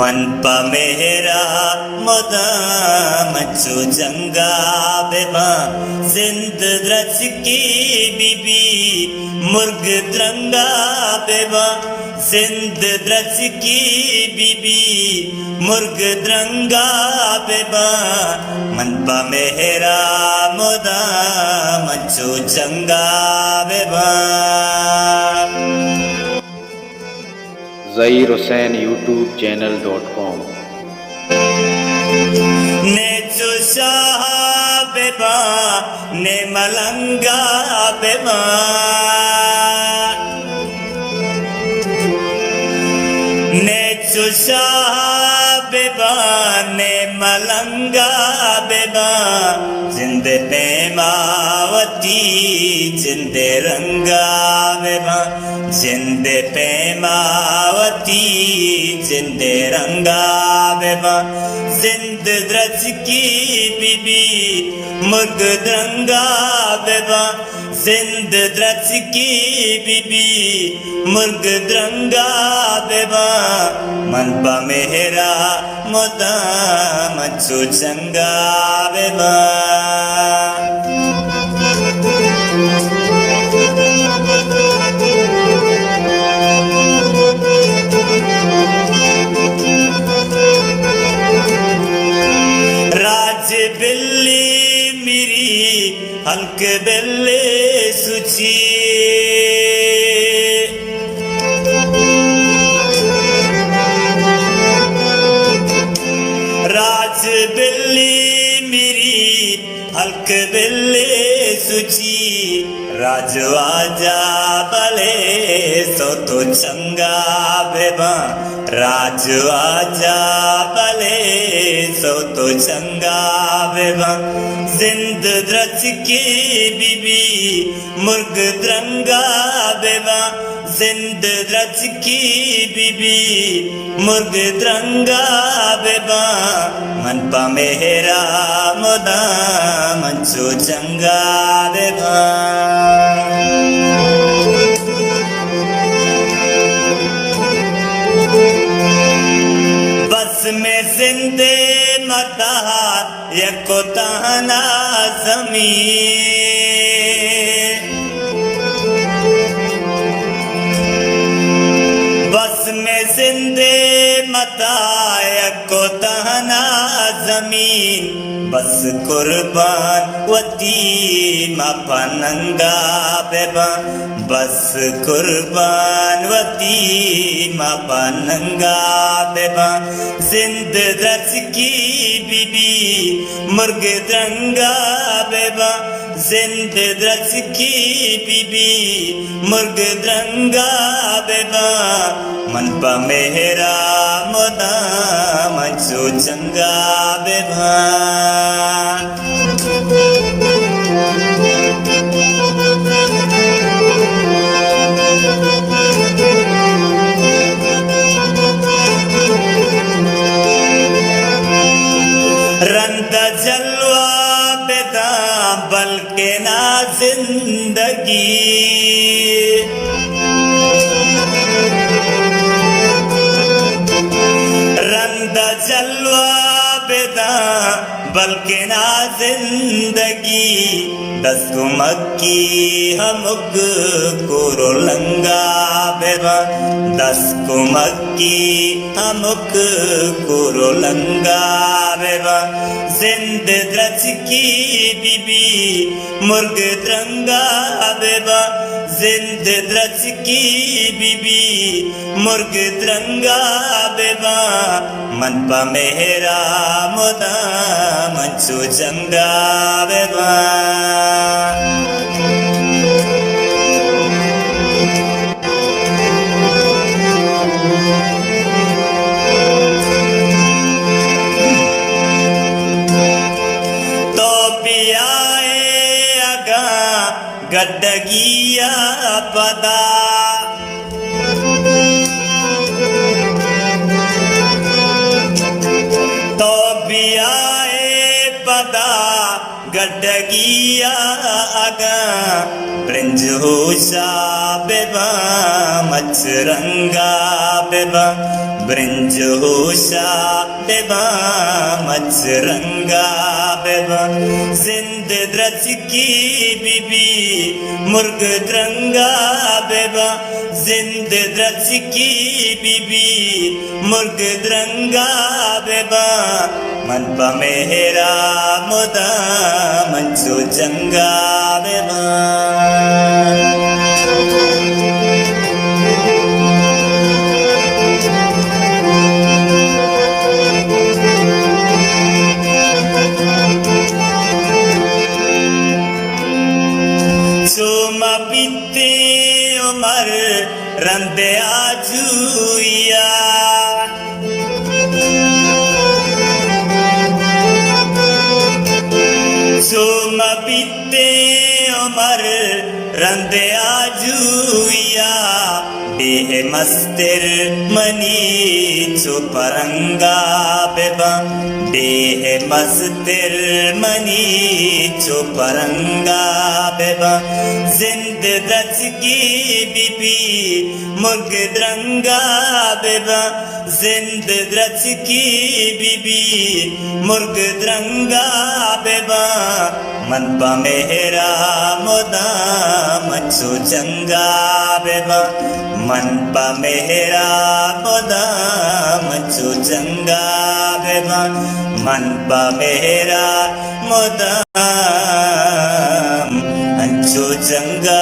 मन पा मेरा मोदा मचो जंगा बेबा जिंद द्रच की बीबी मुर्ग द्रंगा बेबा जिंद द्रच की बीबी मुर्ग द्रंगा बेबा मन पा मेरा मोदा मचो जंगा बेबा। ज़हीर हुसैन youtube.com ने चुशाह बेबा ने मलंगा बेबा ने चुशाह बेबा ने मलंगा बेबा जिंदे पेमावती जिंदे रंगा बेबा जिंदे पेमावती जिंदे रंगा बेबा जिंद द्रच की बीबी मुर्ग द्रंगा बेबा जिंद द्रच की बीबी मुर्ग द्रंगा बेबा मन पा मेरा मोदा मचो चंगा बेबा। राज बिल्ली मेरी हल्क बिल्ली सुची राज बिल्ली मेरी हल्क बिल्ली सुची राजवाजा बले सो तो चंगा बेबा राजवाजा बले सो तो चंगा बेबा जिंद द्रच की बीबी मुर्ग द्रंगा बेबा जिंद द्रच की बीबी मुर्ग द्रंगा बेबा मन पा मेरा मोदा मचो चंगा बेबा। बस में जिंदे मता यको तहना ज़मीं बस में जिंदे मता यको तहना ज़मीन बस कुर्बान वती मापा नंगा बेबा बस कुर्बान वती मापा नंगा बेबा जिंद द्रच की बीबी मुर्ग द्रंगा बेबा जिंद द्रच की बीबी मुर्ग द्रंगा बेबा मन पा मेरा मोदा मचो चंगा बेबा। रंदा जलवा बेदा बल्कि ना जिंदगी रंदा जलवा बेदा बल्कि ना जिंदगी दस मक्की हमक कोरो लंगा बेबा दस मक्की हमक कोरो लंगा बेबा जिंद द्रच की बीबी मुर्ग द्रंगा बेबा जिंद द्रच की बीबी मुर्ग द्रंगा बेबा मन पा मेरा मोदा मचो चंगा बेबा। गड्डगिया पदा तो भी आए पदा गड्डगिया अगा ब्रिंज होशा बेबा मचरंगा बेबा ब्रिंज होशा बेबा मचरंगा बेबा जिंद द्रच की बीबी मुर्ग द्रंगा बेबा जिंद द्रच की बीबी मुर्ग द्रंगा बेबा मन पमेरा मुदा मंचो चंगा बेबा Suma bitte umar rande ajuya Suma bitte umar rande ajuya Dehe mastir mani chuparanga beba Dehe mastir mani chuparanga beba Zind dach ki bibi murg dranga beba Zind dach ki bibi murg dranga beba Man pa mehra moda machu changa beba Man pa mehra moda machu changa beba Man pa mehra moda machu changa